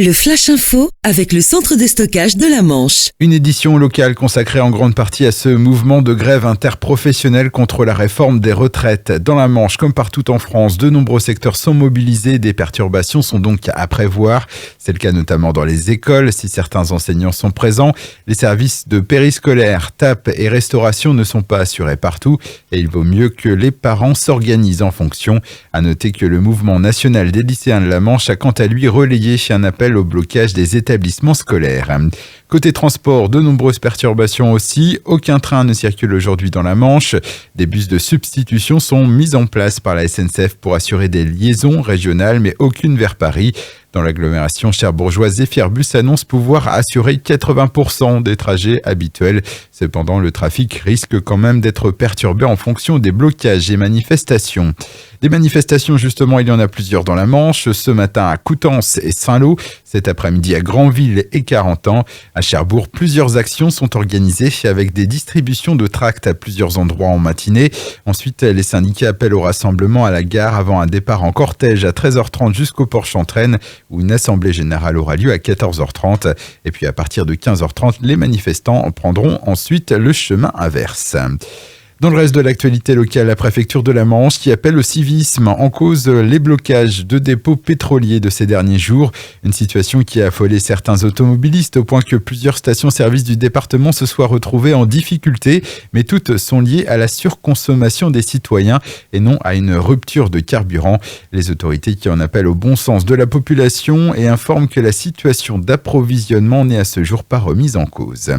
Le Flash Info avec le centre de stockage de la Manche. Une édition locale consacrée en grande partie à ce mouvement de grève interprofessionnelle contre la réforme des retraites. Dans la Manche, comme partout en France, de nombreux secteurs sont mobilisés. Des perturbations sont donc à prévoir. C'est le cas notamment dans les écoles, si certains enseignants sont présents. Les services de périscolaire, TAP et restauration ne sont pas assurés partout et il vaut mieux que les parents s'organisent en fonction. À noter que le mouvement national des lycéens de la Manche a quant à lui relayé un appel au blocage des établissements scolaires. Côté transport, de nombreuses perturbations aussi. Aucun train ne circule aujourd'hui dans la Manche. Des bus de substitution sont mis en place par la SNCF pour assurer des liaisons régionales, mais aucune vers Paris. Dans l'agglomération cherbourgeoise, Zéphirbus annonce pouvoir assurer 80% des trajets habituels. Cependant, le trafic risque quand même d'être perturbé en fonction des blocages et manifestations. Des manifestations, justement, il y en a plusieurs dans la Manche. Ce matin à Coutances et Saint-Lô, cet après-midi à Granville et Carentan. À Cherbourg, plusieurs actions sont organisées avec des distributions de tracts à plusieurs endroits en matinée. Ensuite, les syndicats appellent au rassemblement à la gare avant un départ en cortège à 13h30 jusqu'au port Chantraine, où une assemblée générale aura lieu à 14h30. Et puis à partir de 15h30, les manifestants prendront ensuite le chemin inverse. Dans le reste de l'actualité locale, la préfecture de la Manche qui appelle au civisme, en cause les blocages de dépôts pétroliers de ces derniers jours. Une situation qui a affolé certains automobilistes au point que plusieurs stations-service du département se soient retrouvées en difficulté. Mais toutes sont liées à la surconsommation des citoyens et non à une rupture de carburant. Les autorités qui en appellent au bon sens de la population et informent que la situation d'approvisionnement n'est à ce jour pas remise en cause.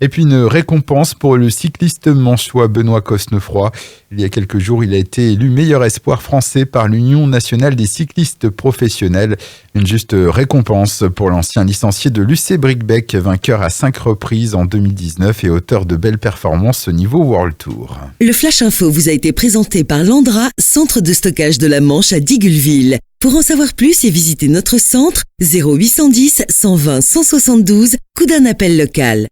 Et puis une récompense pour le cycliste manchois Benoît Cosnefroy. Il y a quelques jours, il a été élu meilleur espoir français par l'Union nationale des cyclistes professionnels. Une juste récompense pour l'ancien licencié de l'UC Brickbeck, vainqueur à 5 reprises en 2019 et auteur de belles performances au niveau World Tour. Le Flash Info vous a été présenté par Landra, centre de stockage de la Manche à Digulleville. Pour en savoir plus et visiter notre centre, 0810 120 172, coup d'un appel local.